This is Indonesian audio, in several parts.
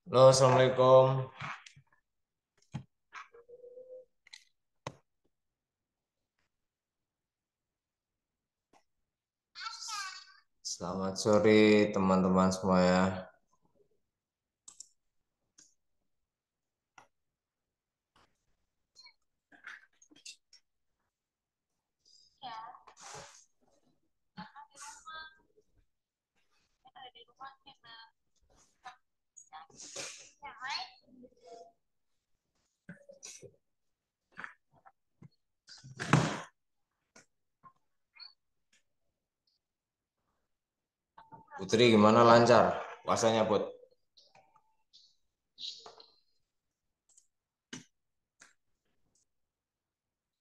Halo, Assalamualaikum. Selamat sore teman-teman semua ya. Putri gimana lancar puasanya, Put?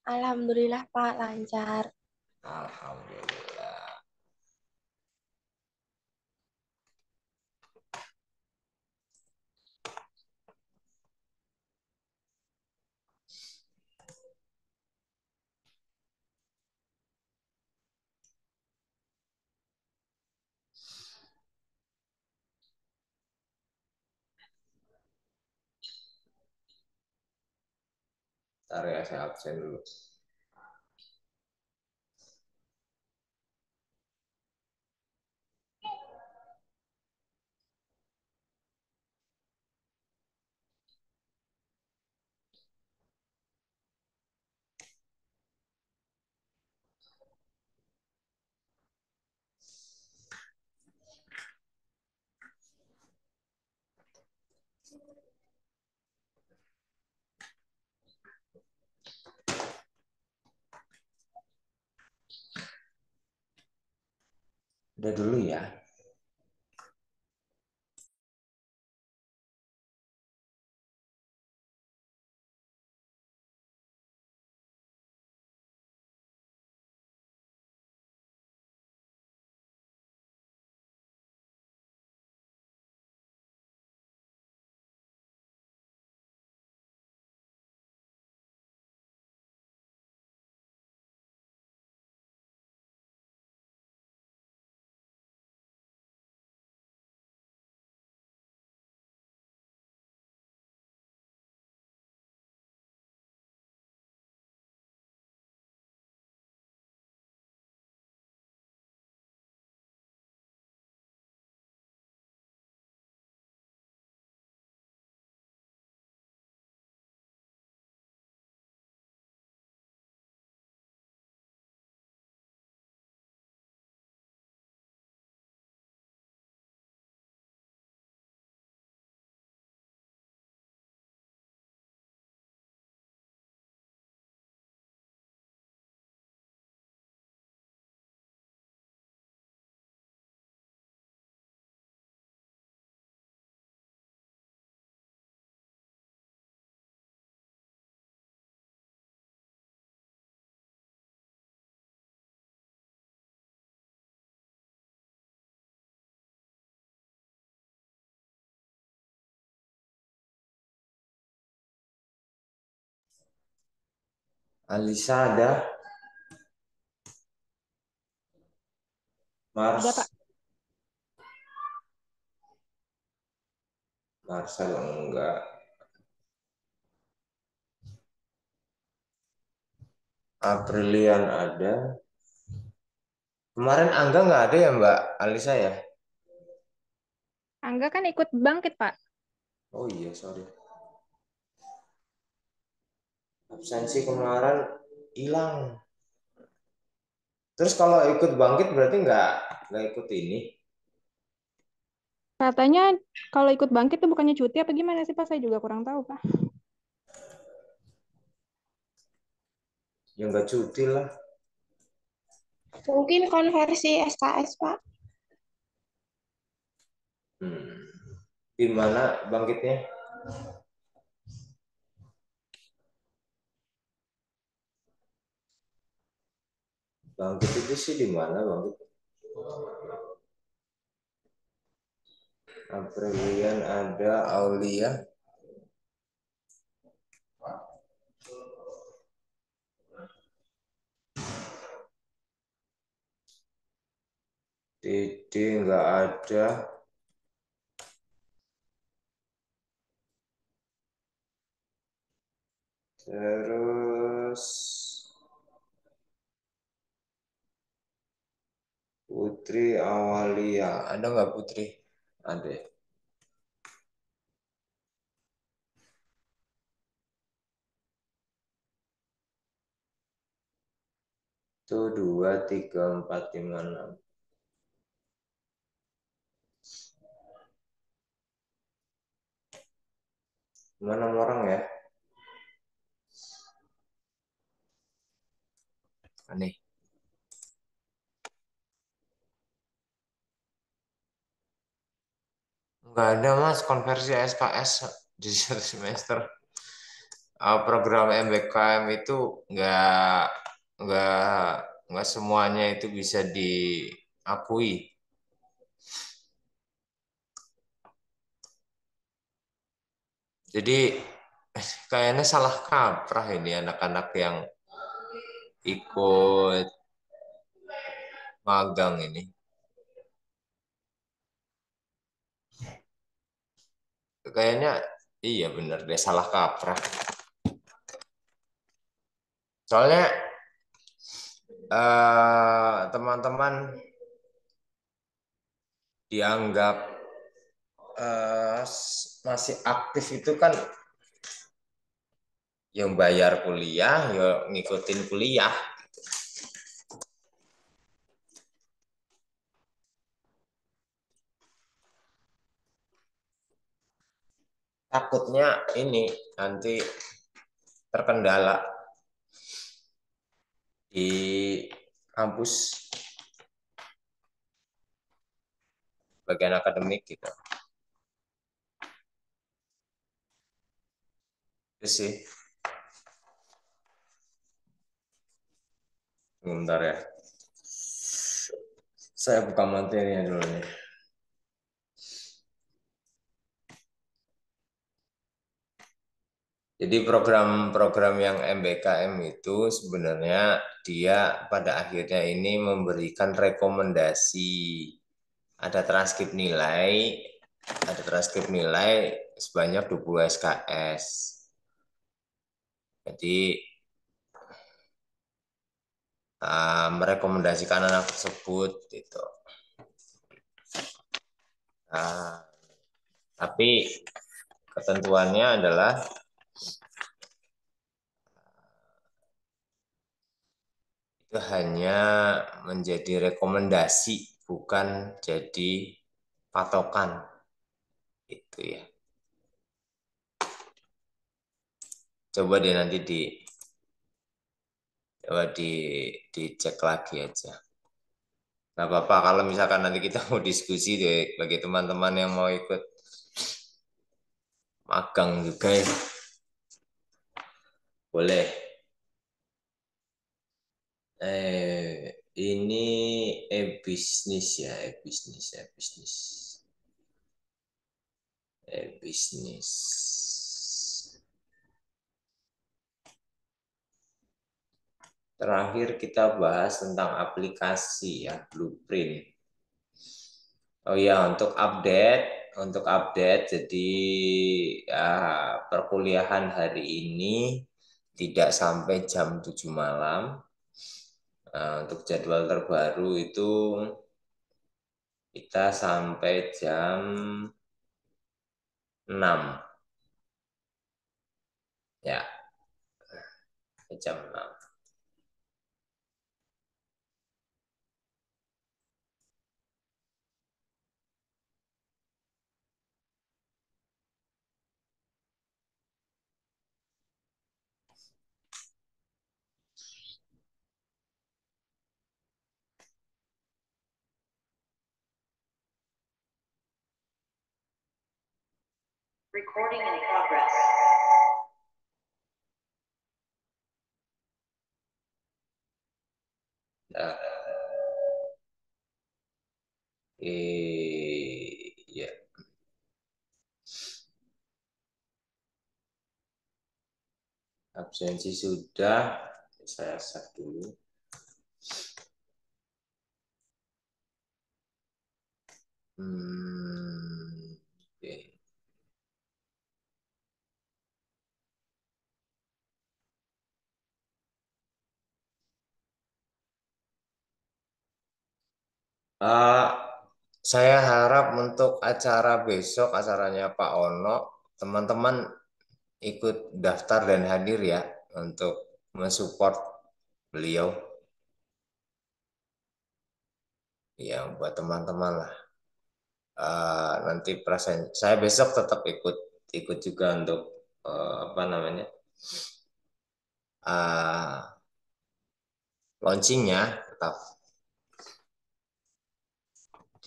Alhamdulillah Pak lancar. Alhamdulillah. Ntar ya, saya absen dulu. Udah dulu ya. Alisa ada, Ada Pak. Mars, Marcel enggak, Aprilian ada. Kemarin Angga nggak ada ya, Mbak Alisa ya? Angga kan ikut bangkit Pak. Oh iya, sorry. Absensi kemarin hilang. Terus kalau ikut bangkit berarti nggak ikut ini. Katanya kalau ikut bangkit tuh bukannya cuti apa gimana sih Pak? Saya juga kurang tahu Pak. Ya nggak cuti lah. Mungkin konversi SKS Pak. Hmm. Di mana bangkitnya? Bangkit itu sih di mana bangkit? Aprilian ada, Aulia, Dede nggak ada, Terus Putri Awalia. Ada nggak Putri? Ada. Itu 2, 3, 4, 5, 6. Mana orang ya? Aneh. Nggak ada mas konversi SKS di satu semester. Program MBKM itu nggak nggak semuanya itu bisa diakui. Jadi kayaknya salah kaprah ini anak-anak yang ikut magang ini. Kayaknya iya bener deh salah kaprah. Soalnya teman-teman dianggap masih aktif itu kan yang bayar kuliah, ya ngikutin kuliah. Takutnya ini nanti terkendala di kampus bagian akademik gitu. Itu sih. Bentar ya. Saya buka materinya dulu nih. Jadi program-program yang MBKM itu sebenarnya dia pada akhirnya ini memberikan rekomendasi. Ada transkrip nilai, ada transkrip nilai sebanyak 20 SKS. Jadi merekomendasikan anak tersebut gitu. Nah, tapi ketentuannya adalah itu hanya menjadi rekomendasi, bukan jadi patokan. Itu ya. Coba deh nanti coba dicek lagi aja. Gak apa-apa kalau misalkan nanti kita mau diskusi deh bagi teman-teman yang mau ikut magang juga ya. Boleh. Ini e-bisnis ya, e-bisnis, e-bisnis. E-bisnis. Terakhir kita bahas tentang aplikasi ya, blueprint. Oh ya, untuk update, jadi ya, perkuliahan hari ini tidak sampai jam 7 malam. Nah, untuk jadwal terbaru itu kita sampai jam 6. Ya, jam 6. Recording in progress. Nah, ya, absensi sudah. Saya save dulu. Oke. Eh, saya harap untuk acara besok, acaranya Pak Ono, teman-teman ikut daftar dan hadir ya untuk mensupport beliau. Ya, buat teman-teman lah. Nanti perasaan saya besok tetap ikut ikut juga untuk apa namanya uh, launchingnya tetap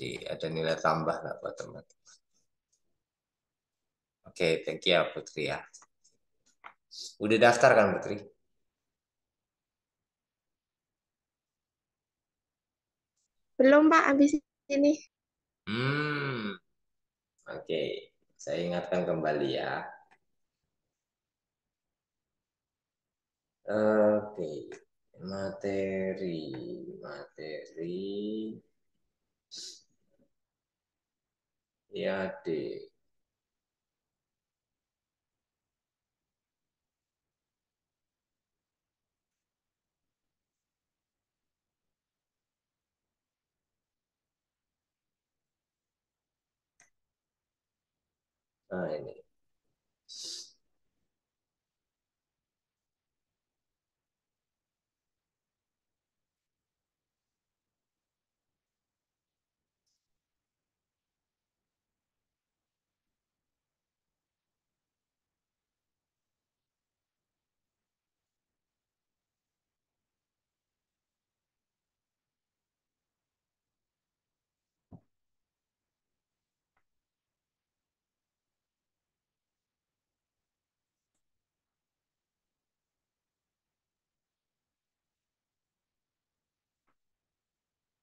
ada nilai tambah lah buat teman. Oke, thank you ya Putri ya. Udah daftar kan Putri? Belum, Pak, habis ini. Hmm, oke. Saya ingatkan kembali ya. Oke, materi, materi, ya deh. Nah ini.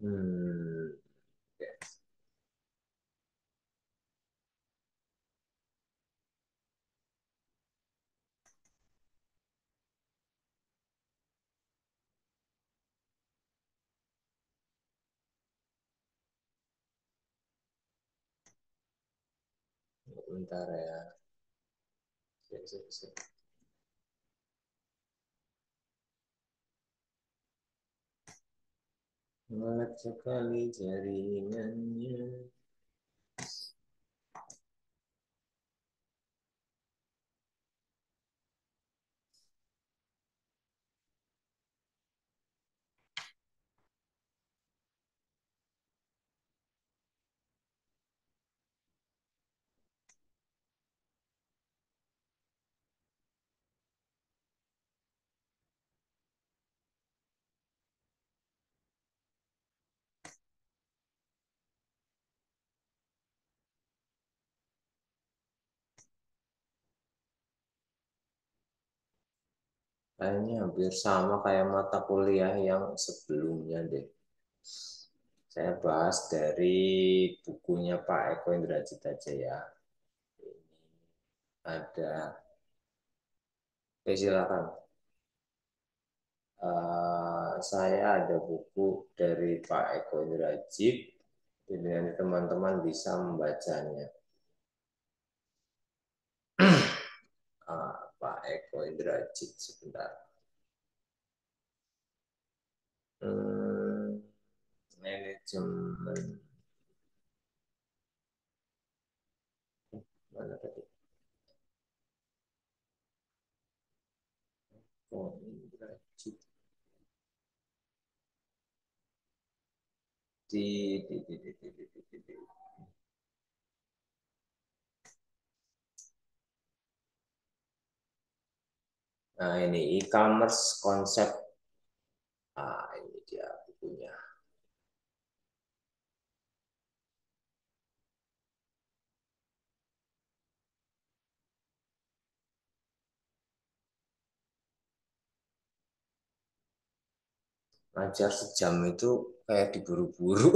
Hmm, oke. Bentar ya. Sip, sip, sip. Semangat sekali jaringannya. Kayaknya hampir sama kayak mata kuliah yang sebelumnya deh. Saya bahas dari bukunya Pak Eko Indrajit aja ya. Ini ada, silakan. Saya ada buku dari Pak Eko Indrajit. Jadi nanti teman-teman bisa membacanya. Pak Eko Indrajit sebentar. Hmm, manajemen mana tadi? Oh, Indrajit di. Nah, ini e-commerce konsep. Ini dia bukunya. Ngajar sejam itu kayak diburu-buru.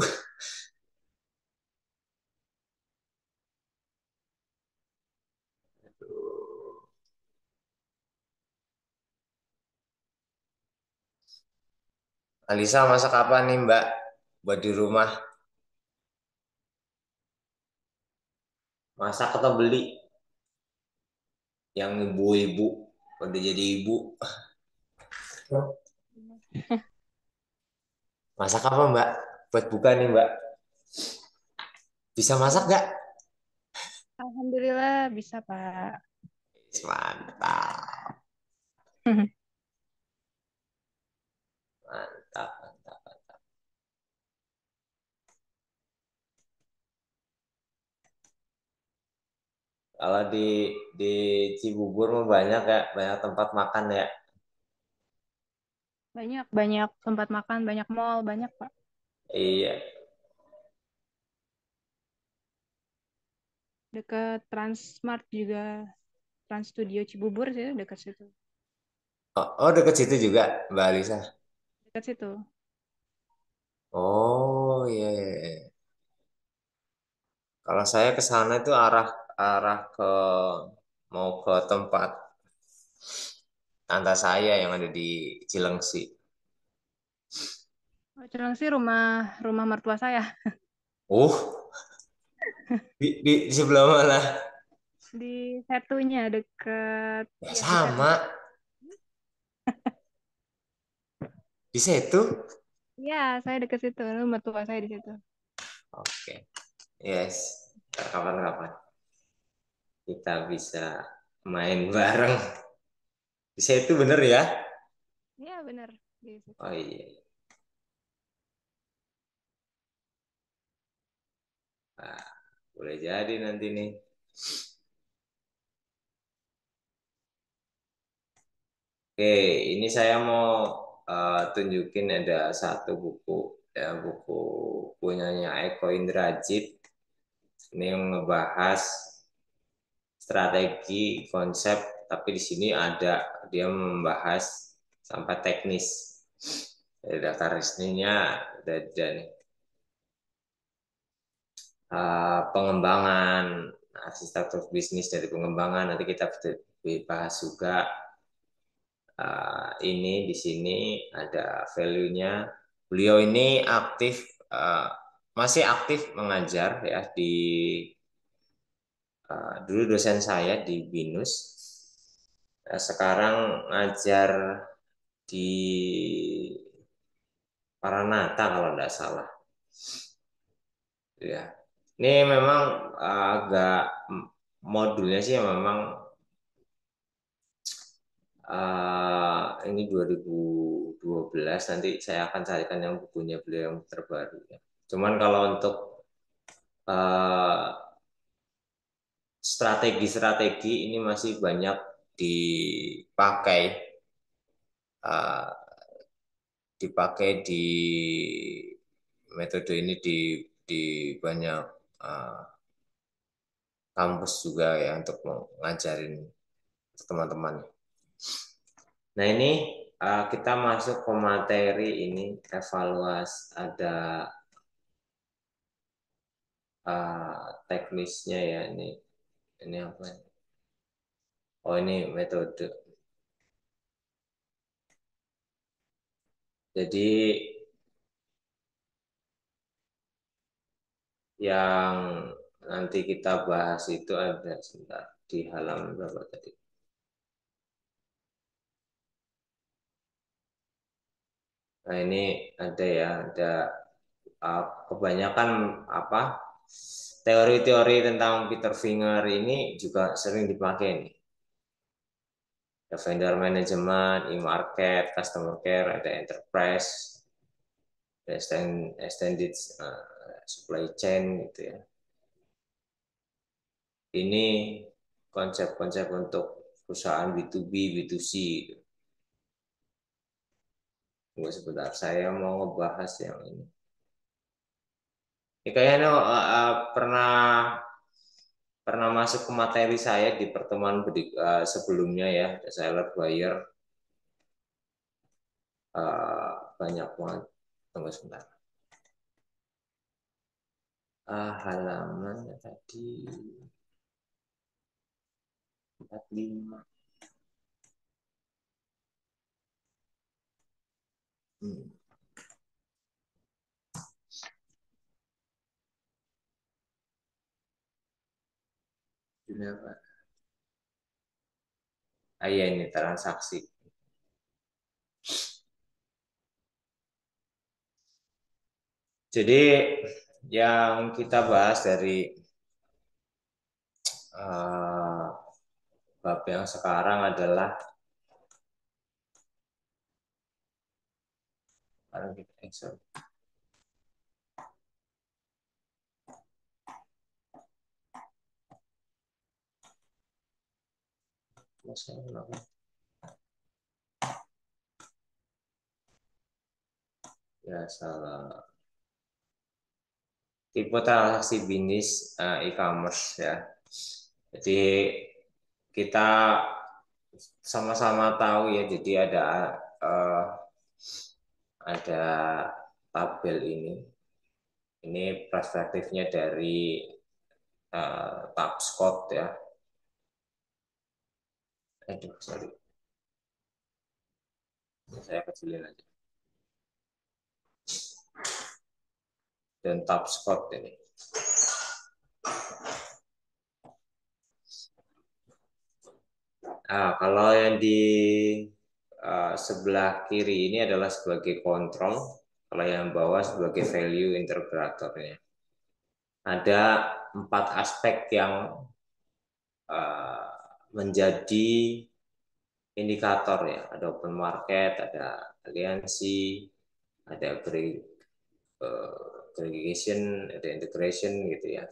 Alisa masak apa nih Mbak? Buat di rumah. Masak atau beli? Yang ibu-ibu. Udah jadi ibu. Masak apa Mbak? Buat buka nih Mbak. Bisa masak nggak? Alhamdulillah bisa, Pak. Mantap, mantap, mantap. Kalau di Cibubur mah banyak ya, banyak tempat makan ya. Banyak, banyak tempat makan, banyak mall, banyak, Pak. Iya. Dekat Transmart juga, Trans Studio Cibubur sih, dekat situ. Oh, oh deket situ juga, Mbak Alisa. Dekat situ. Oh iya, iya, iya. Kalau saya ke sana itu arah arah ke mau ke tempat tante saya yang ada di Cilengsi. Oh, Cilengsi rumah rumah mertua saya. Oh, di sebelah mana? Di Setunya, dekat, Ya ya di Setu. sama, di situ. Iya, saya dekat situ. Rumah mertua saya di situ. Oke, yes. Kapan-kapan kita bisa main bareng. Di situ bener ya? Iya, benar. Di situ. Oh iya. Nah, boleh jadi nanti nih. Oke, ini saya mau tunjukin ada satu buku ya buku punyanya Eko Indrajit. Ini yang ngebahas strategi konsep, tapi di sini ada dia membahas sampai teknis. Dari daftar resminya dan pengembangan arsitektur bisnis dari pengembangan nanti kita bahas juga. Ini di sini ada value-nya. Beliau ini aktif masih aktif mengajar ya di dulu dosen saya di BINUS. Sekarang ngajar di Paranata kalau tidak salah. Ya. Ini memang agak modulnya sih memang ini 2012 nanti saya akan carikan yang bukunya beliau yang terbaru ya. Cuman kalau untuk eh, strategi-strategi ini masih banyak dipakai eh, dipakai di metode ini di banyak eh, kampus juga ya untuk ngajarin teman-teman. Nah ini kita masuk ke materi ini evaluasi ada teknisnya ya ini apa? Oh ini metode. Jadi yang nanti kita bahas itu ada sebentar di halaman berapa tadi? Nah ini ada ya ada kebanyakan apa teori-teori tentang Peter Singer ini juga sering dipakai nih. Ada vendor management, e-market, customer care, ada enterprise, ada extended supply chain gitu ya. Ini konsep-konsep untuk perusahaan B2B, B2C gitu. Tunggu sebentar, saya mau ngebahas yang ini. Ini kayaknya pernah pernah masuk ke materi saya di pertemuan sebelumnya ya, seller buyer banyak banget. Tunggu sebentar. Halamannya tadi 45. Hmm. Ini apa? Iya ini transaksi. Jadi yang kita bahas dari uh, bab yang sekarang adalah sorry. Ya salah. Tipe transaksi bisnis e-commerce ya. Jadi kita sama-sama tahu ya. Jadi ada tabel ini. Ini perspektifnya dari Tapscott ya. Aduh, sorry. Saya kecilin aja. Dan Tapscott ini. Nah, kalau yang di sebelah kiri ini adalah sebagai kontrol, kalau yang bawah sebagai value integratornya. Ada 4 aspek yang menjadi indikator ya. Ada open market, ada aliansi, ada aggregation, ada integration gitu ya.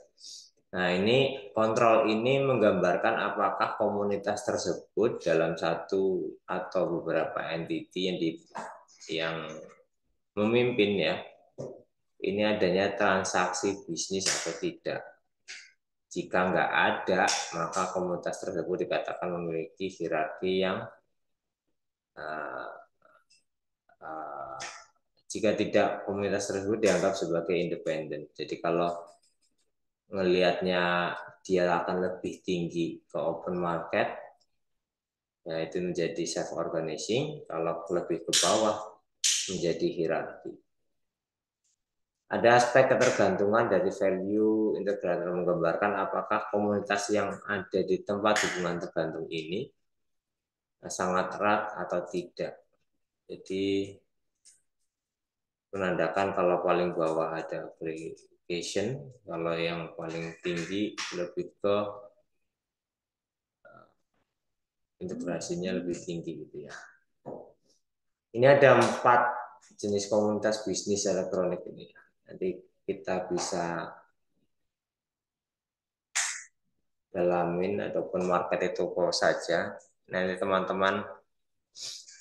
Nah, ini kontrol ini menggambarkan apakah komunitas tersebut dalam satu atau beberapa entity yang memimpin ya, ini adanya transaksi bisnis atau tidak. Jika nggak ada, maka komunitas tersebut dikatakan memiliki hierarki yang jika tidak, komunitas tersebut dianggap sebagai independen. Jadi kalau ngelihatnya dia akan lebih tinggi ke open market, ya itu menjadi self-organizing. Kalau lebih ke bawah, menjadi hierarki. Ada aspek ketergantungan dari value integrator menggambarkan apakah komunitas yang ada di tempat hubungan tergantung ini sangat erat atau tidak. Jadi menandakan kalau paling bawah ada aggregation, kalau yang paling tinggi lebih ke integrasinya lebih tinggi gitu ya. Ini ada 4 jenis komunitas bisnis elektronik ini. Nanti kita bisa dalamin ataupun market itu kok saja. Nanti teman-teman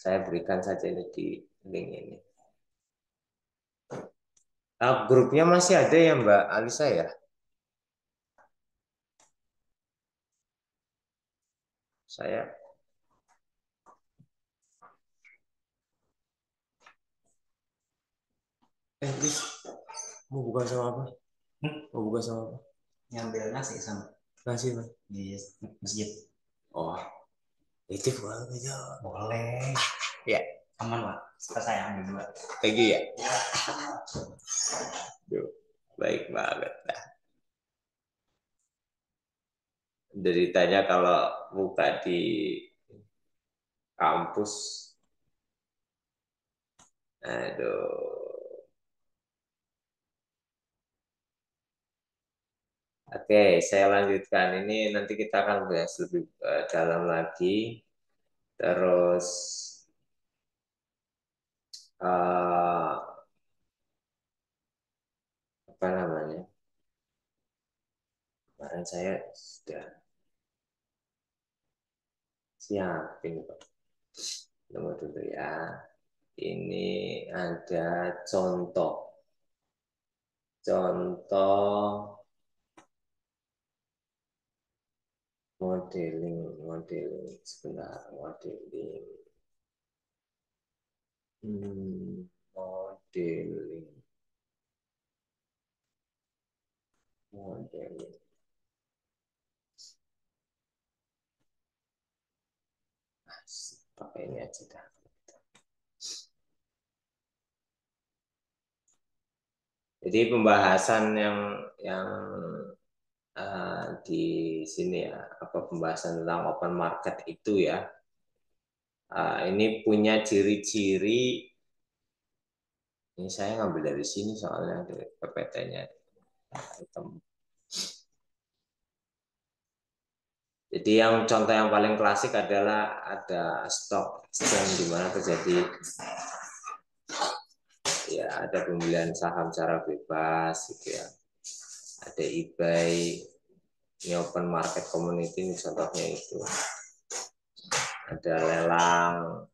saya berikan saja ini di link ini. Grupnya masih ada ya Mbak Alisa ya? Saya mau buka sama apa? Mau buka sama apa? Ngambil nasi sama Nasi Mas. di masjid. Oh, itu boleh. Boleh. Ya, Aman Pak. Saya ambil dua. lagi ya. Duh, baik banget. Nah, deritanya kalau buka di kampus, aduh. Oke, saya lanjutkan. Ini nanti kita akan bahas lebih dalam lagi. Terus apa namanya? Kemarin saya sudah siapin kok. Tunggu dulu ya. Ini ada contoh. Contoh modeling sebentar, modeling modeling pakai ini aja dah. Jadi pembahasan yang di sini ya, apa pembahasan tentang open market itu ya, ini punya ciri-ciri. Ini saya ngambil dari sini soalnya dari PPT-nya. item. Jadi yang contoh yang paling klasik adalah ada stock exchange di mana terjadi ya ada pembelian saham secara bebas gitu ya. Ada eBay, ini open market community ini contohnya itu. Ada lelang,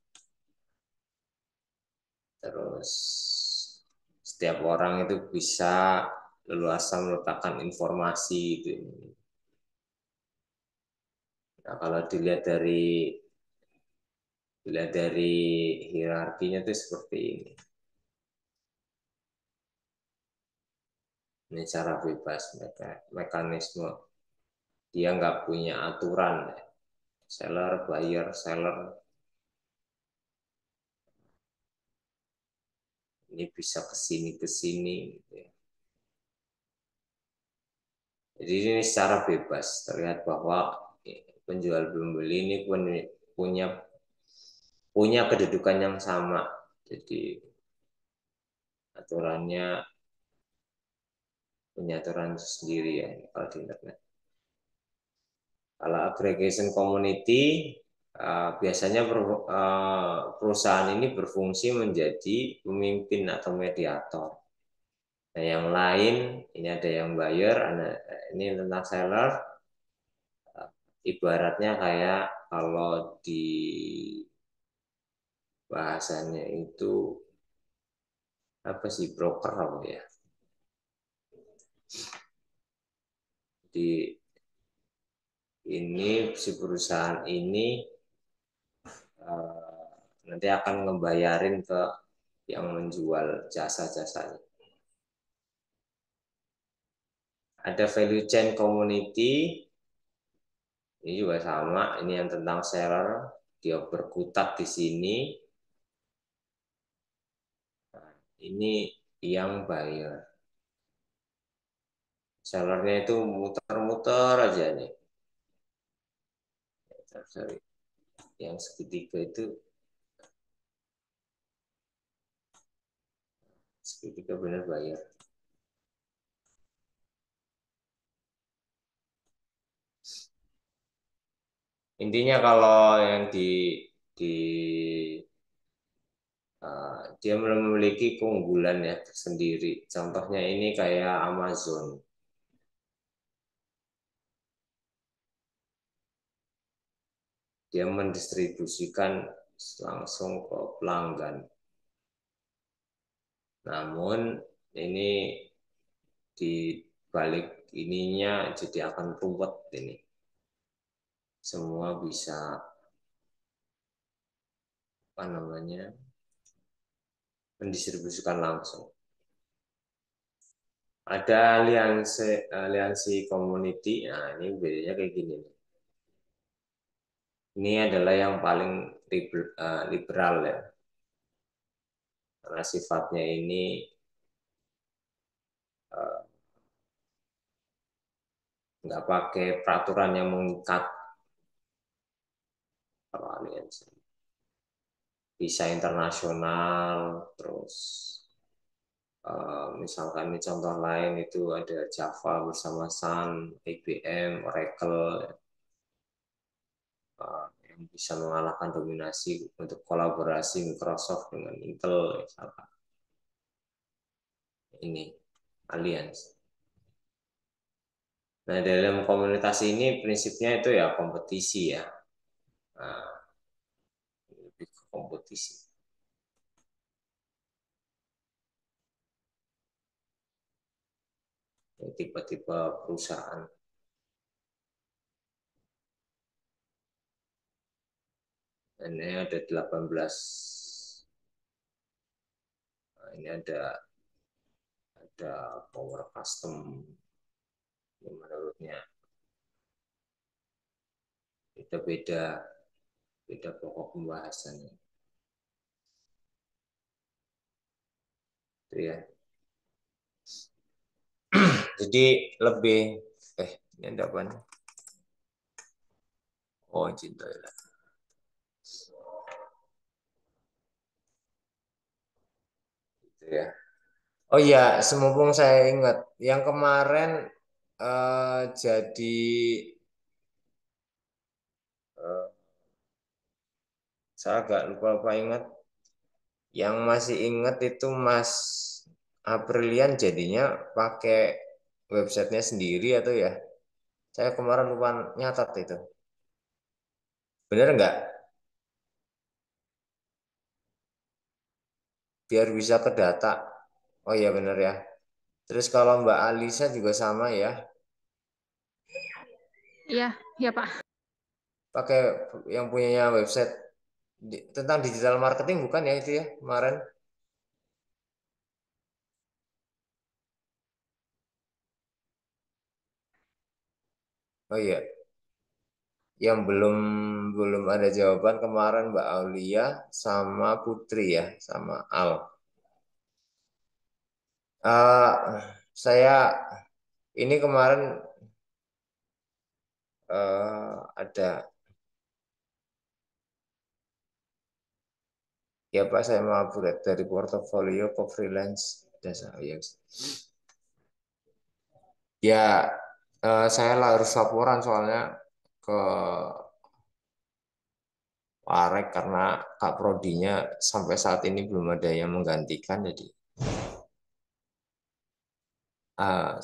terus setiap orang itu bisa leluasa meletakkan informasi gitu. Nah, kalau dilihat dari hierarkinya itu seperti ini. Ini cara bebas mekanisme. Dia nggak punya aturan. Seller, buyer, seller. Ini bisa ke sini gitu ya. Jadi ini secara bebas terlihat bahwa penjual pembeli ini punya punya kedudukan yang sama. Jadi aturannya punya aturan sendiri ya kalau di internet. Kalau aggregation community biasanya perusahaan ini berfungsi menjadi pemimpin atau mediator. Nah, yang lain ini ada yang buyer, ini tentang seller. Ibaratnya kayak kalau di bahasanya itu apa sih broker apa ya? Di ini si perusahaan ini nanti akan ngebayarin ke yang menjual jasa-jasanya. Ada value chain community, ini juga sama, ini yang tentang seller, dia berkutat di sini. Nah, ini yang buyer. Sellernya itu muter-muter aja nih. Sorry. Yang segitiga itu segitiga benar buyer. Intinya kalau yang di dia memiliki keunggulan ya tersendiri. Contohnya ini kayak Amazon. Dia mendistribusikan langsung ke pelanggan. Namun ini di balik ininya jadi akan ruwet ini. Semua bisa apa namanya mendistribusikan langsung. Ada aliansi community. Nah, ini bedanya kayak gini. Ini adalah yang paling liberal ya. Karena sifatnya ini nggak pakai peraturan yang mengikat kalau aliansi. Bisa internasional, terus misalkan ini contoh lain itu ada Java bersama Sun, IBM, Oracle yang bisa mengalahkan dominasi untuk kolaborasi Microsoft dengan Intel misalkan. Ini aliansi. Nah, dalam komunitas ini prinsipnya itu ya kompetisi ya. Nah, lebih ke kompetisi. Tipe-tipe perusahaan. Dan ini ada 18. Nah, ini ada power custom yang menurutnya itu beda pokok pembahasannya. Itu ya. Jadi lebih ini ada apa nih? Oh, cinta ya. Itu ya. Oh iya, semumpung saya ingat, yang kemarin jadi eh, saya agak lupa-lupa ingat. Yang masih ingat itu Mas Aprilian jadinya pakai websitenya sendiri atau ya? Saya kemarin lupa nyatat itu. Bener nggak? Biar bisa ke data. Oh iya bener ya. Terus kalau Mbak Alisa juga sama ya. Iya, iya Pak. Pakai yang punyanya website tentang digital marketing bukan ya itu ya kemarin? Oh iya, yang belum belum ada jawaban kemarin Mbak Aulia sama Putri ya, sama Al. Eh, saya ini kemarin ada ya Pak saya mau upgrade dari portofolio ke freelance jasa ya. Ya saya lah harus laporan soalnya ke Parek karena Kak Prodinya sampai saat ini belum ada yang menggantikan jadi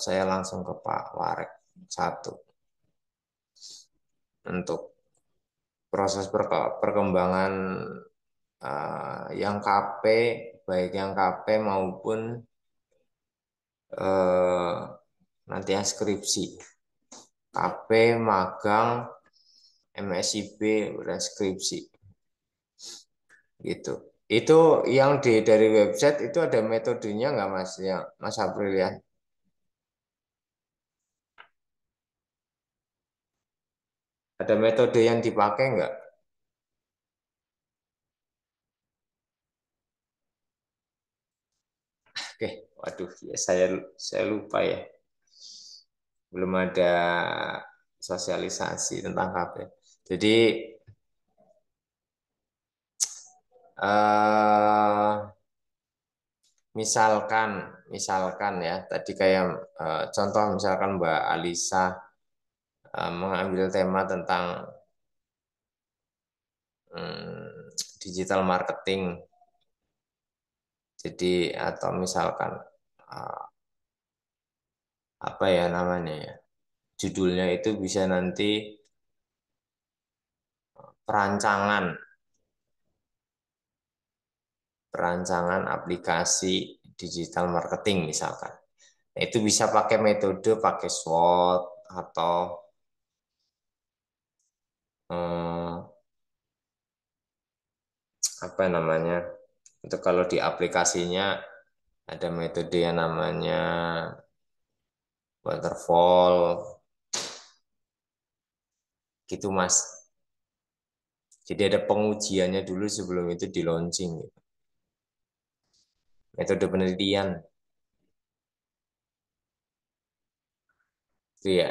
saya langsung ke Pak Warek satu untuk proses perkembangan yang KP baik yang KP maupun eh, nanti yang skripsi KP magang MSIB dan skripsi gitu. Itu yang dari website itu ada metodenya nggak Mas ya Mas April ya? Ada metode yang dipakai nggak? Oke, waduh ya saya lupa ya. Belum ada sosialisasi tentang KP. Jadi eh, misalkan misalkan ya tadi kayak contoh misalkan Mbak Alisa mengambil tema tentang digital marketing. Jadi atau misalkan eh, apa ya namanya ya? Judulnya itu bisa nanti perancangan perancangan aplikasi digital marketing misalkan. Nah, itu bisa pakai metode pakai SWOT atau apa namanya? Itu kalau di aplikasinya ada metode yang namanya waterfall gitu Mas. Jadi ada pengujiannya dulu sebelum itu di launching gitu. Metode penelitian itu ya.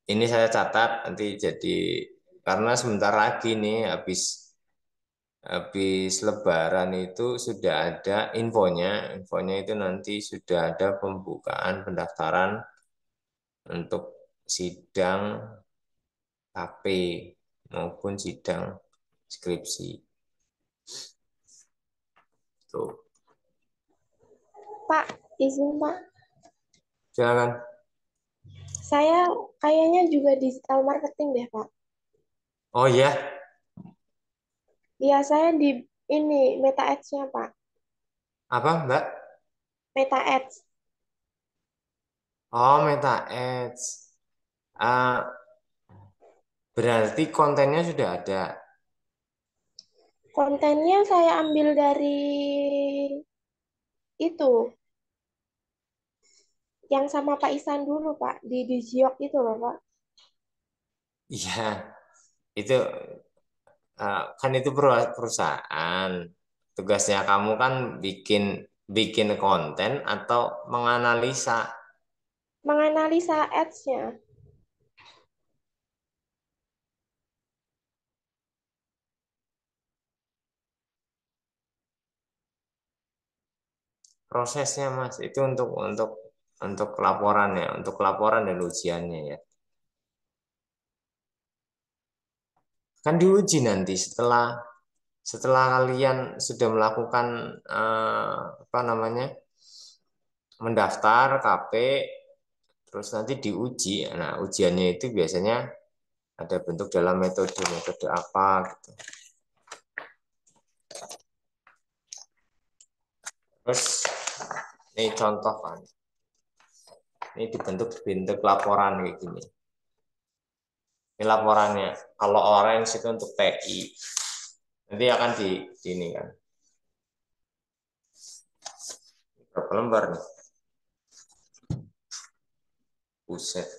Ini saya catat nanti jadi karena sebentar lagi nih habis Lebaran itu sudah ada infonya. Infonya itu nanti sudah ada pembukaan pendaftaran untuk sidang KP maupun sidang skripsi. Tuh, Pak, izin Pak. jangan. Saya kayaknya juga digital marketing deh, Pak. Oh ya, Iya, saya di ini Meta Ads-nya, Pak. apa Mbak? Meta Ads. Oh, Meta Ads. Ah, berarti kontennya sudah ada. Kontennya saya ambil dari itu, yang sama Pak Isan dulu, Pak. Di Digiok itu loh, Pak. Iya, itu kan itu perusahaan. Tugasnya kamu kan bikin bikin konten atau menganalisa. Menganalisa ads-nya. prosesnya Mas, itu untuk laporannya, untuk laporan dan ujiannya ya. Kan diuji nanti setelah kalian sudah melakukan apa namanya? Mendaftar KP, terus nanti diuji. Nah, ujiannya itu biasanya ada bentuk dalam metode apa gitu. Terus ini contoh kan. Ini bentuk laporan kayak gini. Ini laporannya. Kalau orange itu untuk TI. Nanti akan di ini kan. Berapa lembar nih? Buset.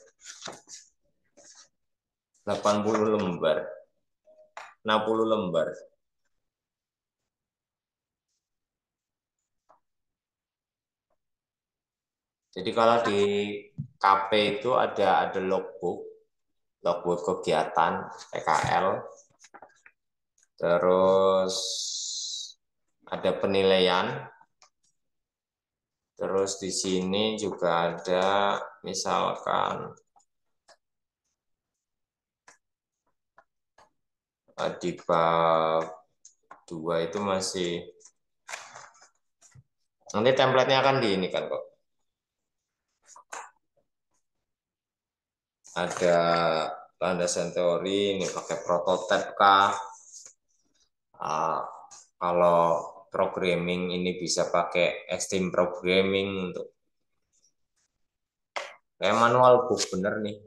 80 lembar. 60 lembar. Jadi kalau di KP itu ada logbook kegiatan PKL, terus ada penilaian, terus di sini juga ada misalkan di bab 2 itu masih nanti template-nya akan di ini kan kok. Ada landasan teori, ini pakai prototipe kah? Kalau programming ini bisa pakai extreme programming untuk kayak manual book bener nih.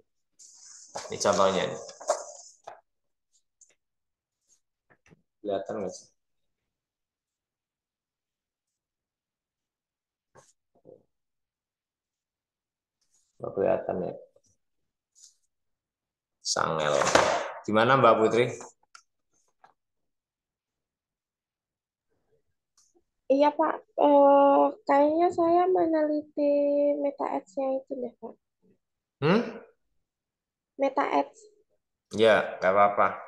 Ini contohnya nih. Kelihatan nggak sih? Nggak kelihatan ya. Sangel. Gimana Mbak Putri? Iya Pak, kayaknya saya meneliti meta ads-nya itu deh Pak. Meta ads. Ya, nggak apa-apa.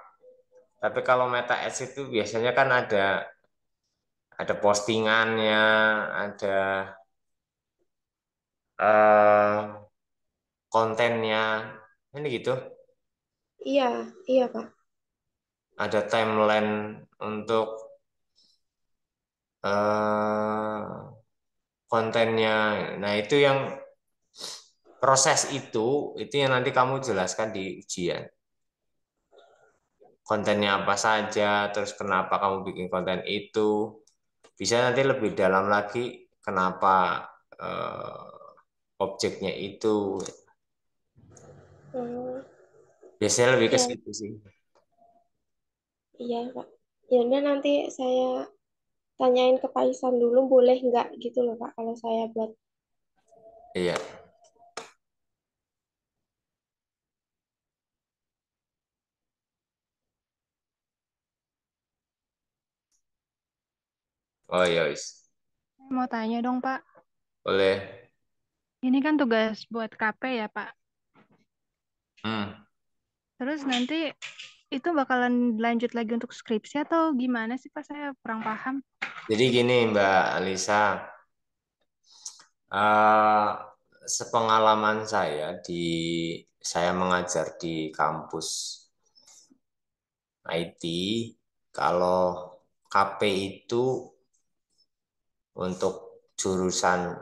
Tapi kalau meta ads itu biasanya kan ada postingannya, ada kontennya, ini gitu. Iya, iya Pak. Ada timeline untuk kontennya. Nah, itu yang proses itu yang nanti kamu jelaskan di ujian. Kontennya apa saja, terus kenapa kamu bikin konten itu. Bisa nanti lebih dalam lagi kenapa objeknya itu. Hmm, Biasanya lebih ke iya, situ sih. iya Pak. Ya udah nanti saya tanyain ke Pak Isan dulu boleh nggak gitu loh Pak kalau saya buat. Iya. Oh iya, wis. Mau tanya dong, Pak. Boleh. Ini kan tugas buat KP ya, Pak. Hmm. Terus nanti itu bakalan lanjut lagi untuk skripsi atau gimana sih, Pak? Saya kurang paham. Jadi gini Mbak Alisa, eh, sepengalaman saya mengajar di kampus IT, kalau KP itu untuk jurusan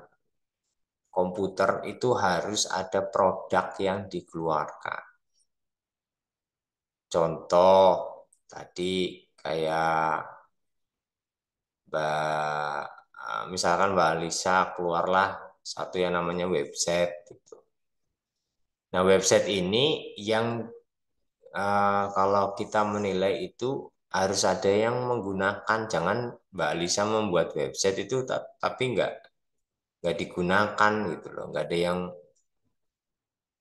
komputer itu harus ada produk yang dikeluarkan. Contoh tadi kayak misalkan Mbak Alisa keluarlah satu yang namanya website gitu. Nah, website ini yang kalau kita menilai itu harus ada yang menggunakan. Jangan Mbak Alisa membuat website itu tapi nggak digunakan gitu loh, nggak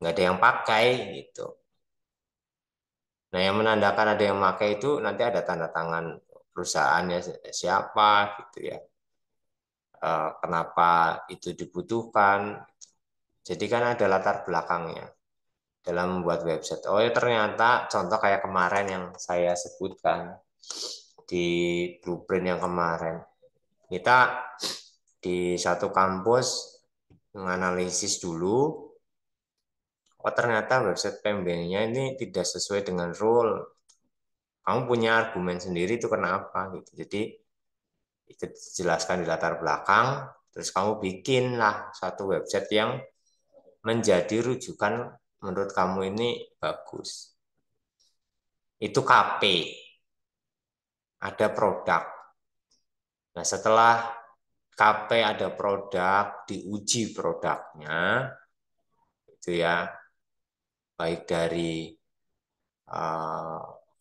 ada yang pakai gitu. Nah, yang menandakan ada yang pakai itu nanti ada tanda tangan perusahaannya siapa gitu ya. Kenapa itu dibutuhkan. Jadi kan ada latar belakangnya dalam membuat website. Oh ya ternyata contoh kayak kemarin yang saya sebutkan di blueprint yang kemarin. Kita di satu kampus menganalisis dulu, oh ternyata website PMB-nya ini tidak sesuai dengan rule. Kamu punya argumen sendiri itu kenapa gitu. Jadi itu dijelaskan di latar belakang, terus kamu bikinlah satu website yang menjadi rujukan menurut kamu ini bagus. Itu KP, ada produk. Nah setelah KP ada produk, diuji produknya, itu ya, baik dari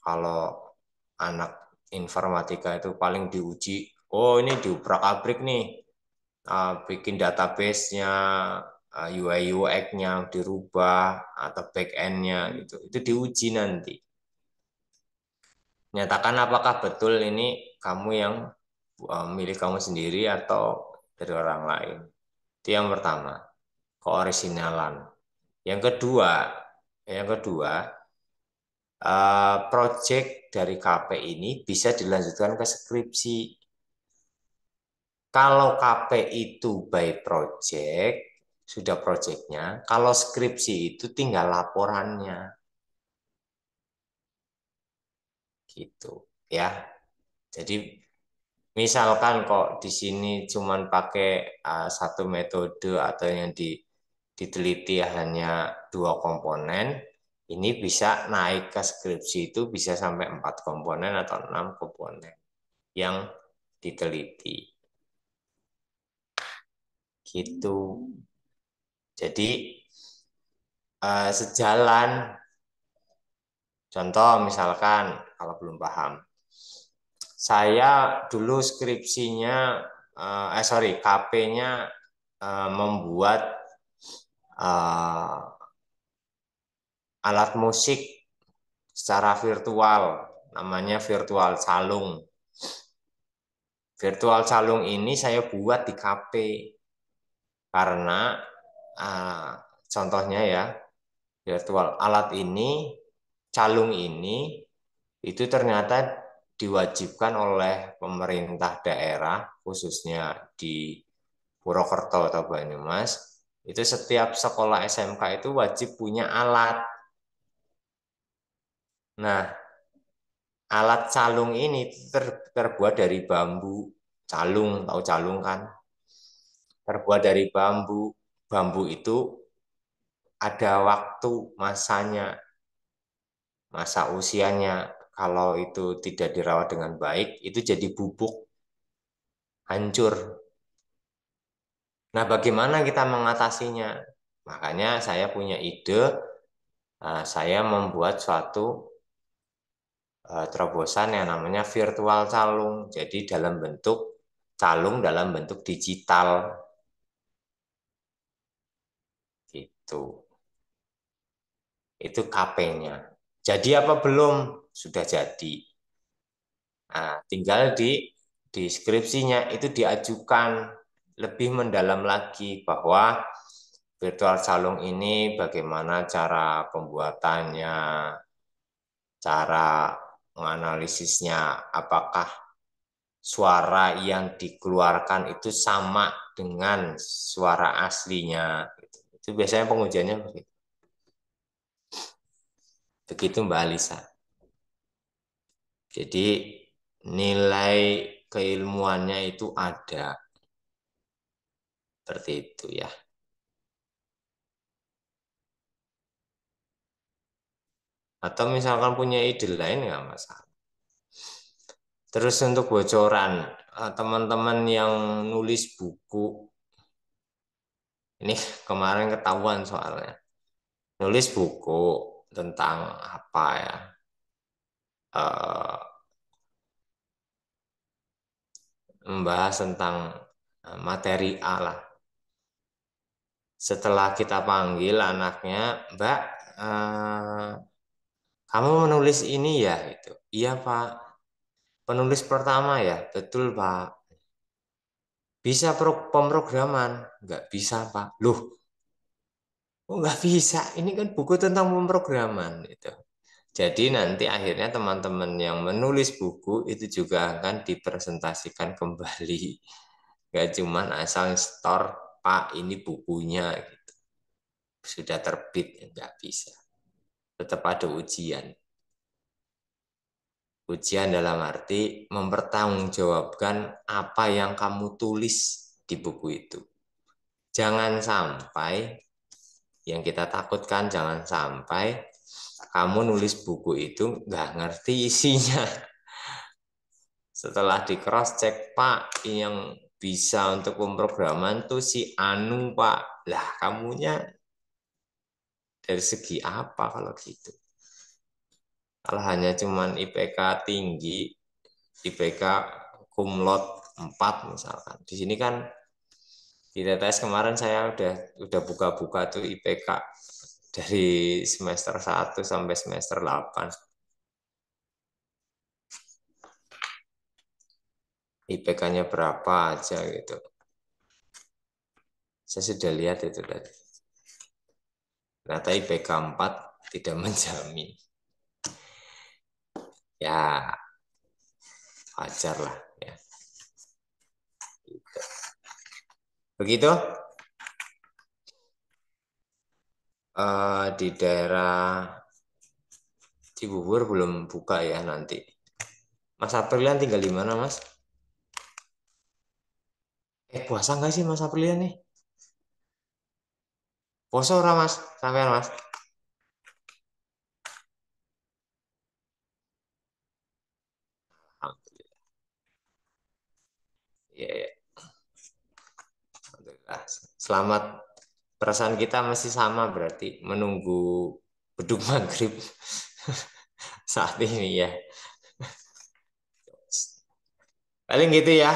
kalau anak informatika itu paling diuji, oh ini diubrak-abrik nih, bikin database-nya, UI UX-nya dirubah atau back-end-nya gitu. Itu diuji nanti. Nyatakan apakah betul ini kamu yang milik kamu sendiri atau dari orang lain. Itu yang pertama, keorisinalan. Yang kedua, project dari KP ini bisa dilanjutkan ke skripsi. Kalau KP itu by project, sudah projectnya. Kalau skripsi itu tinggal laporannya. Gitu ya. Jadi misalkan kok di sini cuman pakai satu metode atau yang diteliti hanya 2 komponen, ini bisa naik ke skripsi itu bisa sampai 4 komponen atau 6 komponen yang diteliti. Gitu. Jadi sejalan. Contoh misalkan kalau belum paham. Saya dulu skripsinya KP-nya membuat alat musik secara virtual, namanya virtual calung. Virtual calung ini saya buat di KP karena contohnya ya, virtual alat ini, calung ini itu ternyata diwajibkan oleh pemerintah daerah, khususnya di Purwokerto atau Banyumas, itu setiap sekolah SMK itu wajib punya alat. Nah, alat calung ini terbuat dari bambu. Calung, tahu calung kan? Terbuat dari bambu. Bambu itu ada waktu masanya, masa usianya. Kalau itu tidak dirawat dengan baik, itu jadi bubuk, hancur. Nah, bagaimana kita mengatasinya? Makanya saya punya ide, saya membuat suatu terobosan yang namanya virtual calung. Jadi dalam bentuk calung dalam bentuk digital. Gitu. Itu KP-nya. Jadi apa belum? Sudah jadi. Nah, tinggal di deskripsinya itu diajukan lebih mendalam lagi bahwa virtual calung ini bagaimana cara pembuatannya, cara menganalisisnya, apakah suara yang dikeluarkan itu sama dengan suara aslinya. Itu biasanya pengujiannya begitu. Begitu Mbak Alisa. Jadi nilai keilmuannya itu ada. Seperti itu ya. Atau misalkan punya ide lain nggak masalah. Terus untuk bocoran, teman-teman yang nulis buku, ini kemarin ketahuan soalnya. Nulis buku tentang apa ya, membahas tentang materi A lah. Setelah kita panggil anaknya, Mbak, kamu menulis ini ya? Gitu. Iya Pak. Penulis pertama ya? Betul Pak. Bisa pemrograman? Nggak bisa Pak. Loh, oh, nggak bisa. Ini kan buku tentang pemrograman. Gitu. Jadi nanti akhirnya teman-teman yang menulis buku itu juga akan dipresentasikan kembali Nggak cuman asal store, Pak ini bukunya gitu. Sudah terbit, nggak bisa. Tetap ada ujian. Ujian dalam arti mempertanggungjawabkan apa yang kamu tulis di buku itu. Jangan sampai, yang kita takutkan jangan sampai kamu nulis buku itu nggak ngerti isinya. Setelah di cross check, Pak, yang bisa untuk pemrograman tuh si Anu, Pak. Lah, kamunya dari segi apa kalau gitu? Kalau hanya cuman IPK tinggi, IPK cum laude 4 misalkan. Di sini kan di TTS kemarin saya udah buka-buka tuh IPK dari semester 1 sampai semester 8. IPK-nya berapa aja gitu. Saya sudah lihat itu tadi. Ternyata IPK 4 tidak menjamin. Ya, wajar lah ya. Begitu. Di daerah Cibubur belum buka ya nanti. Mas Aprilian tinggal di mana, Mas? Puasa nggak sih Mas Aprilian nih? Puasa ora, Mas? Sampean, Mas? Alhamdulillah. Iya, ya. Alhamdulillah. Selamat. Perasaan kita masih sama berarti menunggu beduk maghrib saat ini ya. Paling gitu ya.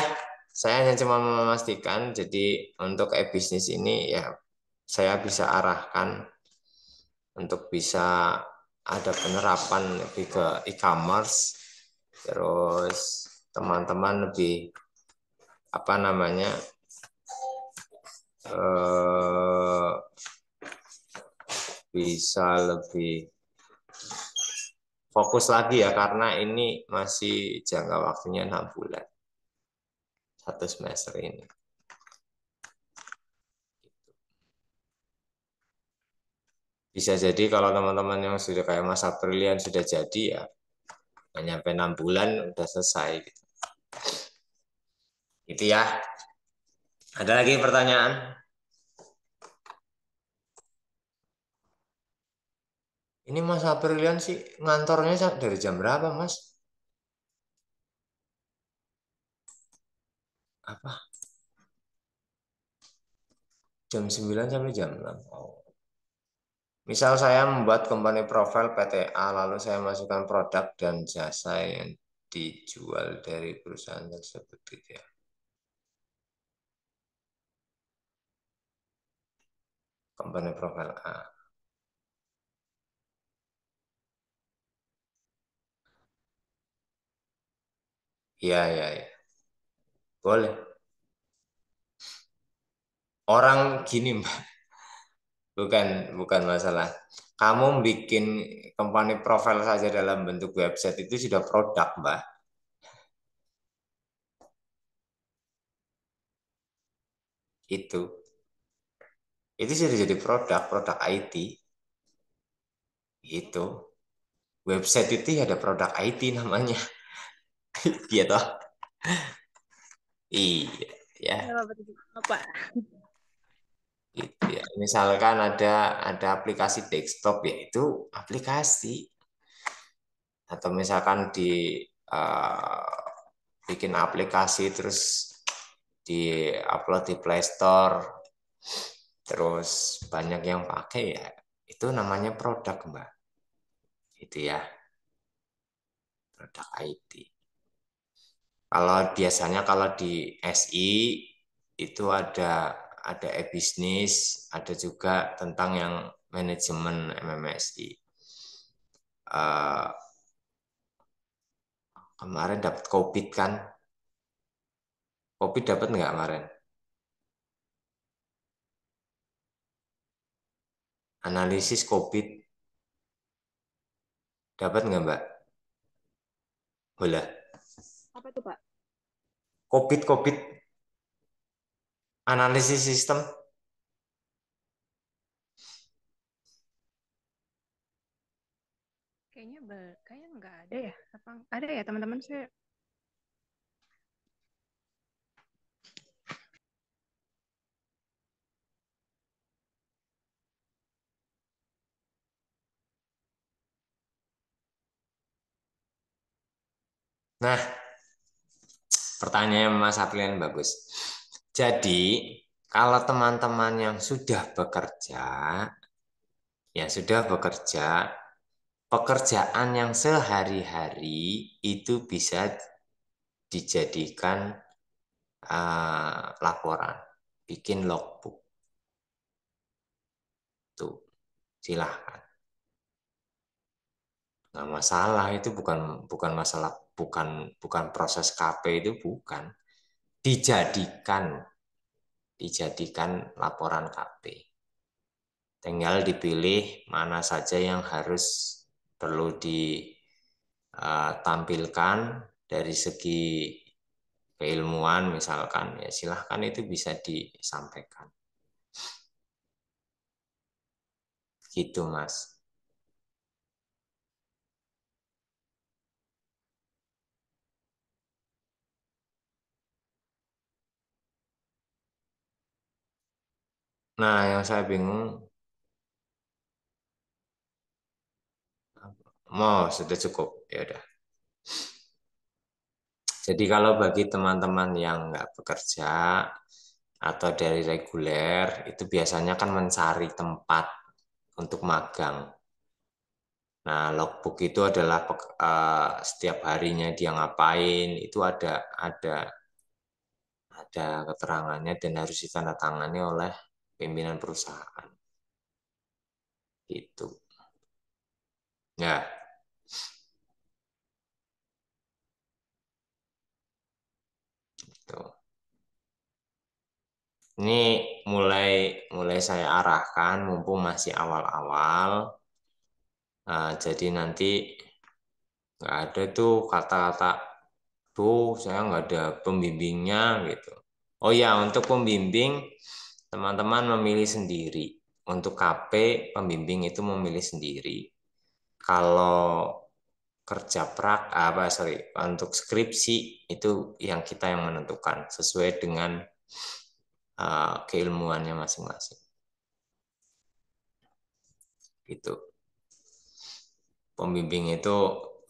Saya hanya cuma memastikan, jadi untuk e-bisnis ini ya saya bisa arahkan untuk bisa ada penerapan lebih ke e-commerce, terus teman-teman lebih apa namanya bisa lebih fokus lagi ya karena ini masih jangka waktunya 6 bulan, 1 semester ini. Bisa jadi kalau teman-teman yang sudah kayak Mas Aprilian sudah jadi ya nyampe 6 bulan udah selesai gitu. Itu ya. Ada lagi pertanyaan? Ini Mas Aprilian sih ngantornya dari jam berapa, Mas? Apa? Jam 9 sampai jam 6. Oh. Misal saya membuat company profile PTA, lalu saya masukkan produk dan jasa yang dijual dari perusahaan tersebut gitu ya. Company profile A. Iya, iya, iya. Boleh. Orang gini, Mbak. Bukan masalah. Kamu bikin company profile saja dalam bentuk website itu sudah produk, Mbak. Itu. Itu sudah jadi produk IT. Itu. Website itu ya ada produk IT namanya. Gitu. Iya, ya. Apa? Gitu ya. Misalkan ada aplikasi desktop ya itu aplikasi. Atau misalkan bikin aplikasi terus di-upload di Play Store, terus banyak yang pakai ya, itu namanya produk, Mbak. Itu ya, produk IT. Kalau biasanya kalau di SI itu ada e-bisnis, ada juga tentang yang manajemen MMSI. Kemarin dapat COVID kan? COVID dapat nggak kemarin? Analisis COVID dapat nggak, Mbak? Bola. Apa tuh, Pak? COVID. Analisis sistem. Kayaknya nggak ada ya. Apa ada ya teman-teman? Saya Nah, pertanyaan Mas Aprian bagus. Jadi, kalau teman-teman yang sudah bekerja, pekerjaan yang sehari-hari itu bisa dijadikan laporan, bikin logbook. Tuh, silahkan. Nggak masalah, itu bukan masalah, bukan proses KP itu bukan. Dijadikan laporan KP. Tinggal dipilih mana saja yang harus perlu ditampilkan dari segi keilmuan misalkan, ya silahkan itu bisa disampaikan. Gitu Mas. Nah, yang saya bingung, sudah cukup, ya udah. Jadi kalau bagi teman-teman yang nggak bekerja atau dari reguler, itu biasanya kan mencari tempat untuk magang. Nah, logbook itu adalah setiap harinya dia ngapain, itu ada keterangannya dan harus ditandatangani oleh pimpinan perusahaan. Gitu. Ya, tuh. Ini mulai saya arahkan mumpung masih awal-awal. Jadi nanti nggak ada tuh kata-kata, tuh saya nggak ada pembimbingnya gitu. Oh ya, untuk pembimbing teman-teman memilih sendiri. Untuk KP pembimbing itu memilih sendiri. Kalau kerja untuk skripsi itu yang kita yang menentukan sesuai dengan keilmuannya masing-masing. Gitu. Pembimbing itu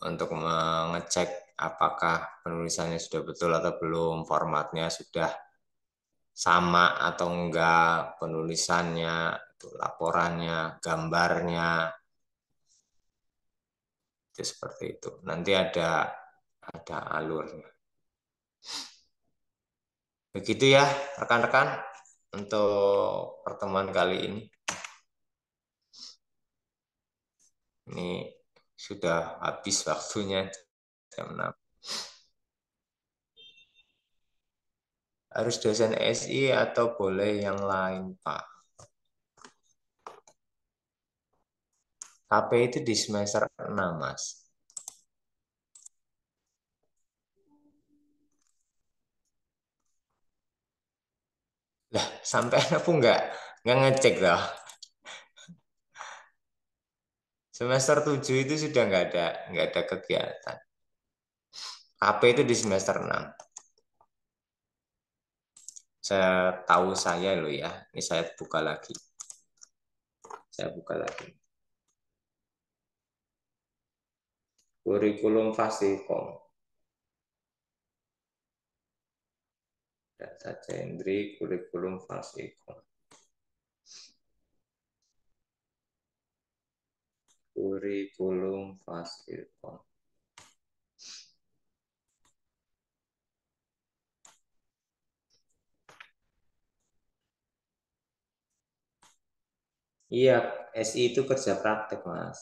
untuk mengecek apakah penulisannya sudah betul atau belum, formatnya sudah sama atau enggak, penulisannya, laporannya, gambarnya, itu seperti itu. Nanti ada alurnya. Begitu ya, rekan-rekan, untuk pertemuan kali ini. Ini sudah habis waktunya jam 6. Harus dosen SI atau boleh yang lain, Pak? KP itu di semester 6, Mas. Lah, sampai aku nggak ngecek loh. Semester 7 itu sudah nggak ada kegiatan. KP itu di semester 6. Saya loh ya. Ini saya buka lagi. Kurikulum Fasilkom. Data Cendri, kurikulum Fasilkom. Kurikulum Fasilkom. Iya, SI itu kerja praktek, Mas.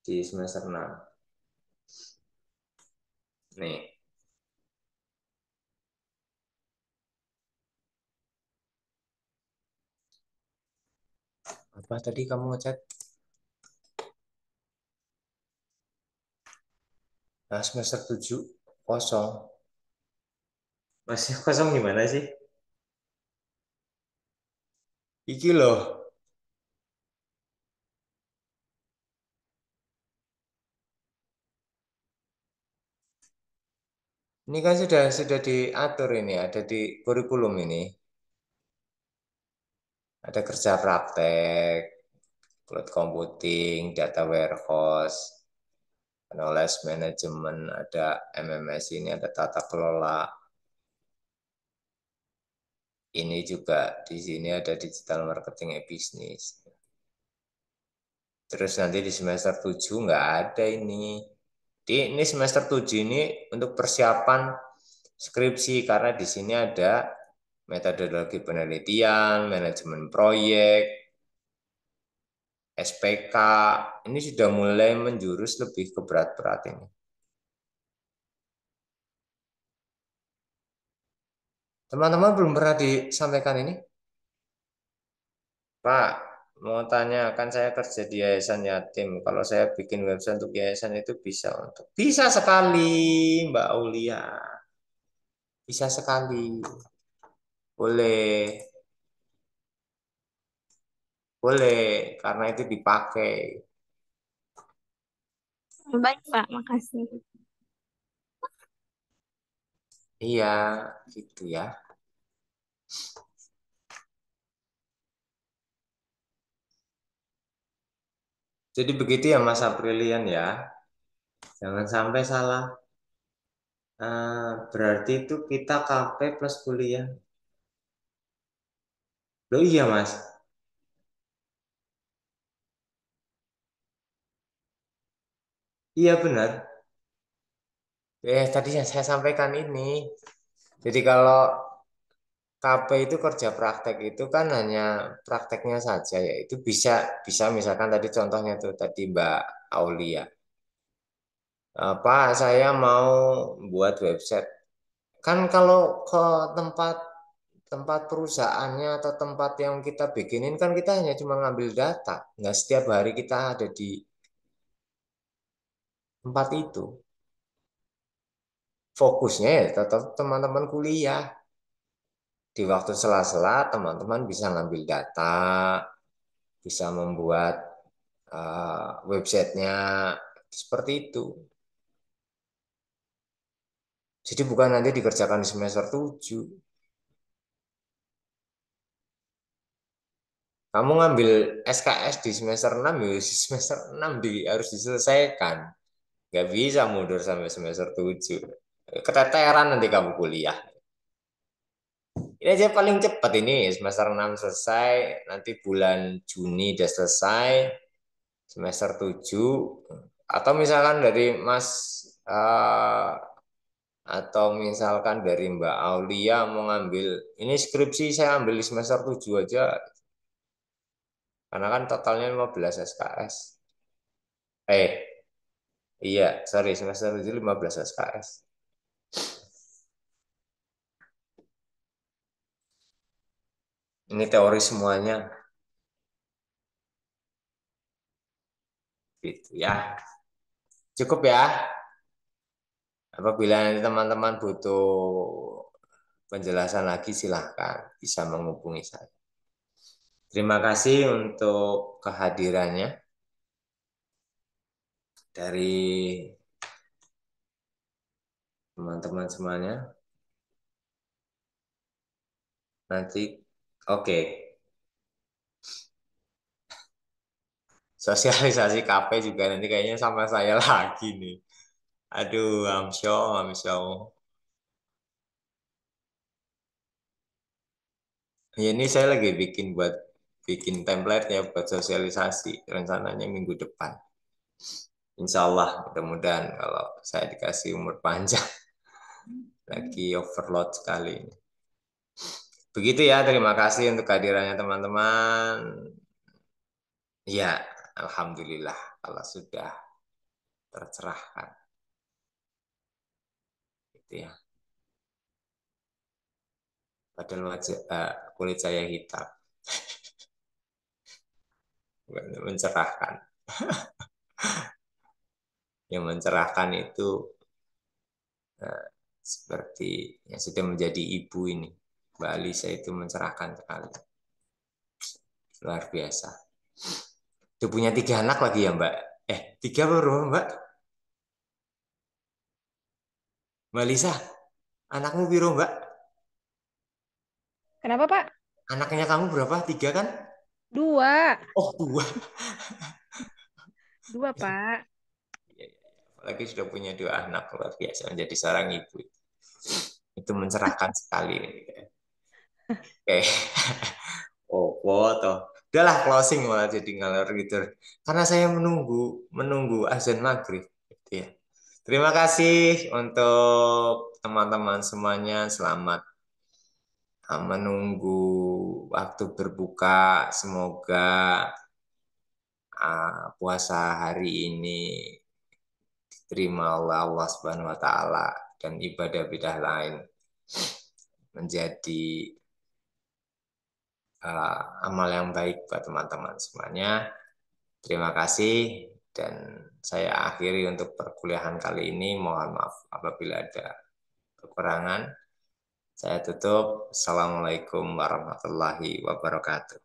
Di semester 6. Nih. Apa tadi kamu ngechat? Nah, semester 7 kosong. Masih kosong gimana sih? Iki loh. Ini kan sudah diatur ini, ada di kurikulum ini. Ada kerja praktek, cloud computing, data warehouse, knowledge management, ada MMS ini, ada tata kelola. Ini juga di sini ada digital marketing e business. Terus nanti di semester 7 nggak ada ini. Ini semester 7 ini untuk persiapan skripsi karena di sini ada metodologi penelitian, manajemen proyek, SPK. Ini sudah mulai menjurus lebih ke berat-berat ini. Teman-teman belum pernah disampaikan ini? Pak, mau tanya, kan saya kerja di yayasan yatim. Kalau saya bikin website untuk yayasan itu bisa sekali, Mbak Aulia. Bisa sekali. Boleh. Boleh, karena itu dipakai. Baik, Pak. Makasih. Iya, gitu ya. Jadi begitu ya Mas Aprilian ya. Jangan sampai salah. Berarti itu kita KP plus kuliah. Loh iya Mas. Iya benar. Tadi yang saya sampaikan ini. Jadi kalau KP itu kerja praktek itu kan hanya prakteknya saja ya. Itu bisa bisa misalkan tadi contohnya tuh tadi Mbak Aulia. Pak, saya mau buat website. Kan kalau ke tempat tempat perusahaannya atau tempat yang kita bikinin kan kita hanya cuma ngambil data. Nggak setiap hari kita ada di tempat itu. Fokusnya ya tetap teman-teman kuliah. Di waktu sela-sela teman-teman bisa ngambil data, bisa membuat websitenya seperti itu. Jadi bukan nanti dikerjakan di semester 7. Kamu ngambil SKS di semester 6, ya di semester 6 harus diselesaikan. Nggak bisa mundur sampai semester 7. Keteteran nanti kamu kuliah. Ini aja paling cepat ini semester 6 selesai, nanti bulan Juni udah selesai, semester 7. Atau misalkan dari Mas uh, atau misalkan dari Mbak Aulia mau ngambil, ini skripsi saya ambil di semester 7 aja, karena kan totalnya 15 SKS. Iya, sorry, semester 7 15 SKS. Ini teori semuanya. Gitu ya. Cukup ya. Apabila nanti teman-teman butuh penjelasan lagi silahkan bisa menghubungi saya. Terima kasih untuk kehadirannya dari teman-teman semuanya. Nanti oke. Sosialisasi KP juga nanti kayaknya sama saya lagi nih. Aduh, Amsyo. Ya, ini saya lagi bikin template ya buat sosialisasi rencananya minggu depan. Insya Allah mudah-mudahan kalau saya dikasih umur panjang lagi overload sekali. Begitu ya, terima kasih untuk kehadirannya teman-teman. Ya, Alhamdulillah kalau sudah tercerahkan. Gitu ya. Padahal kulit saya hitam. Mencerahkan. Yang mencerahkan itu seperti yang sudah menjadi ibu ini. Mbak Alisa itu mencerahkan sekali. Luar biasa. Udah punya 3 anak lagi ya, Mbak? 3 baru, Mbak? Mbak Lisa, anakmu biru, Mbak? Kenapa, Pak? Anaknya kamu berapa? 3 kan? 2. Oh, 2. 2, Pak. Apalagi sudah punya 2 anak, luar biasa menjadi seorang ibu. Itu mencerahkan sekali. Oke. Oh, foto. Udahlah closing malah jadi ngalor gitu. Karena saya menunggu azan maghrib. Gitu ya. Terima kasih untuk teman-teman semuanya. Selamat menunggu waktu berbuka. Semoga puasa hari ini diterima oleh Allah Subhanahu wa taala dan ibadah-ibadah lain menjadi amal yang baik buat teman-teman semuanya. Terima kasih dan saya akhiri untuk perkuliahan kali ini. Mohon maaf apabila ada kekurangan. Saya tutup. Assalamualaikum warahmatullahi wabarakatuh.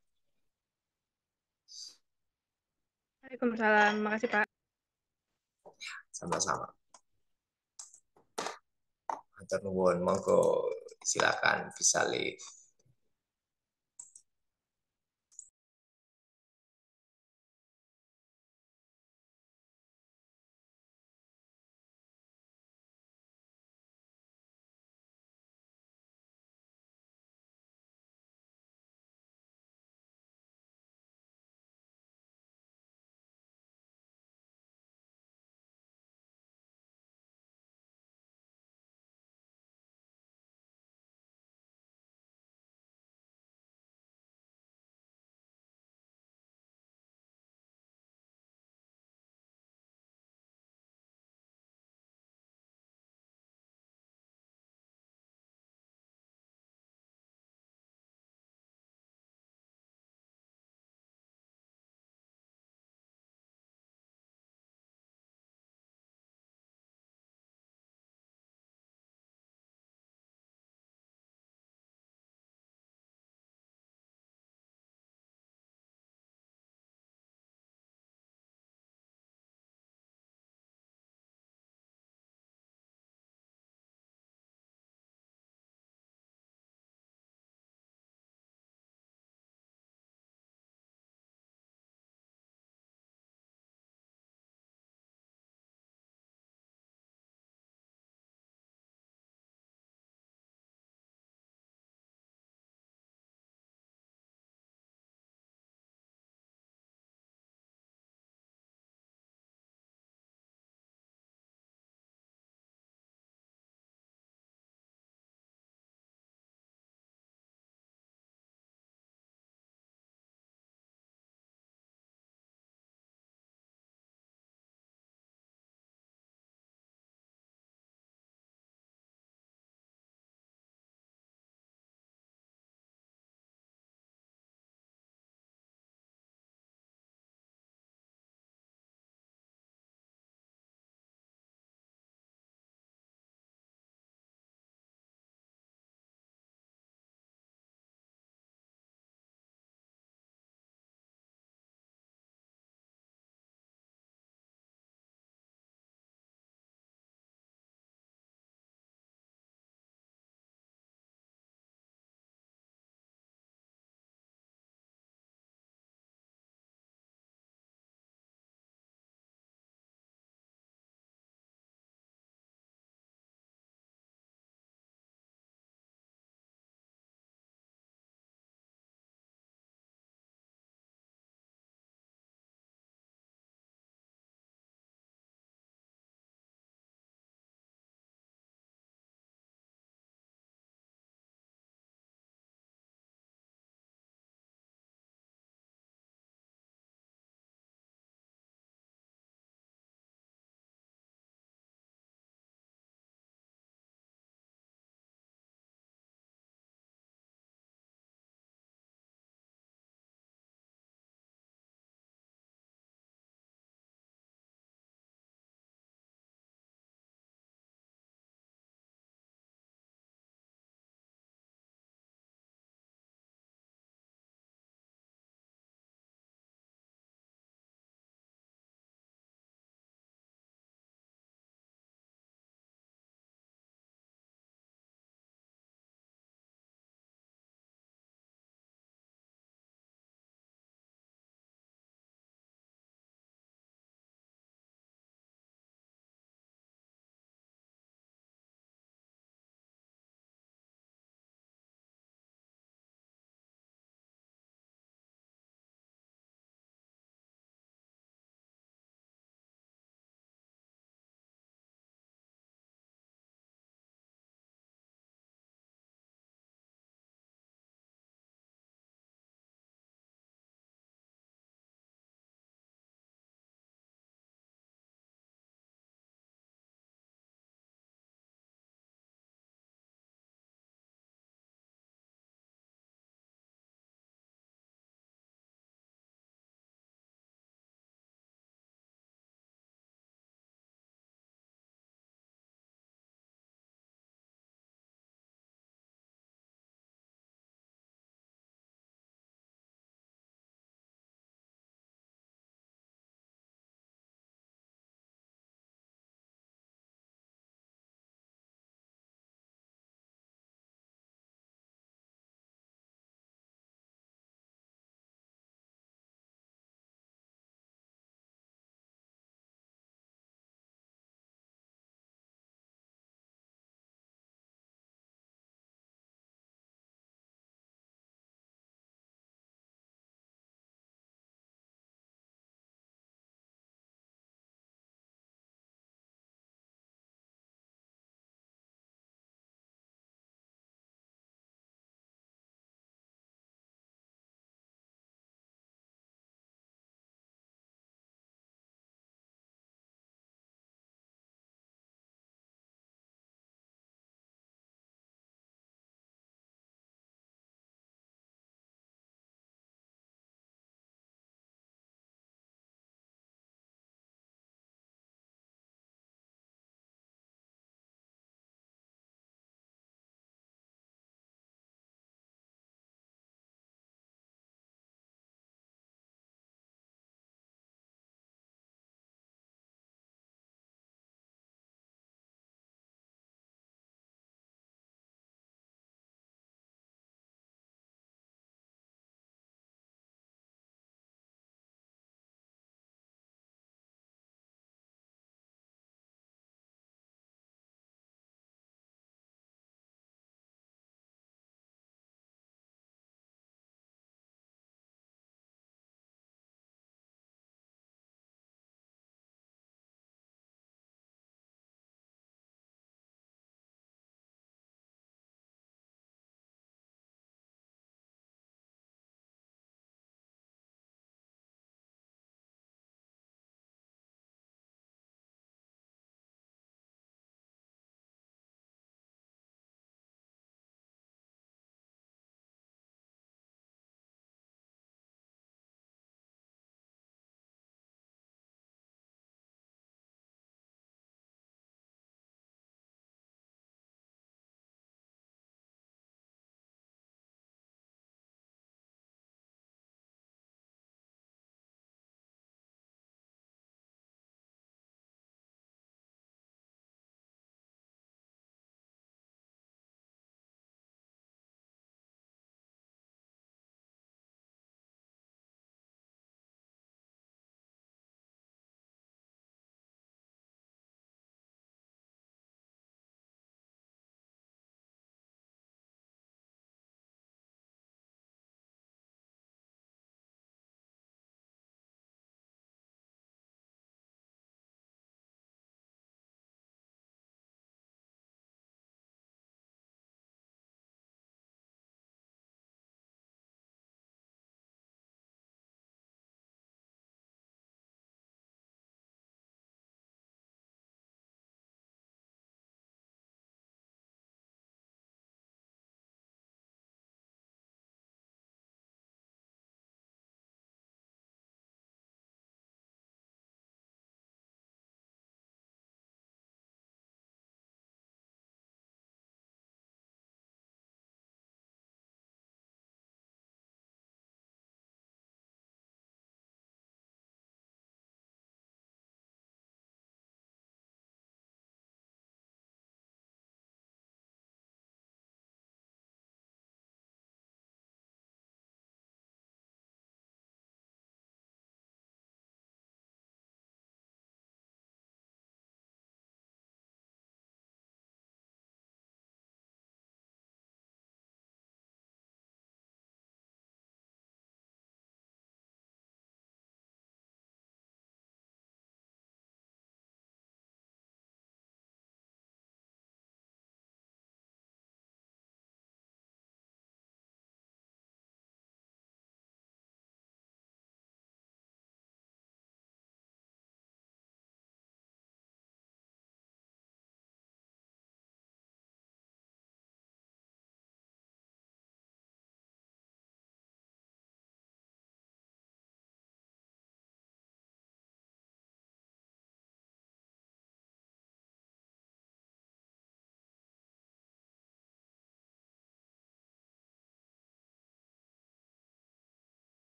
Waalaikumsalam. Makasih, Pak. Sama-sama. Hatur nuwun, monggo silakan bisa live.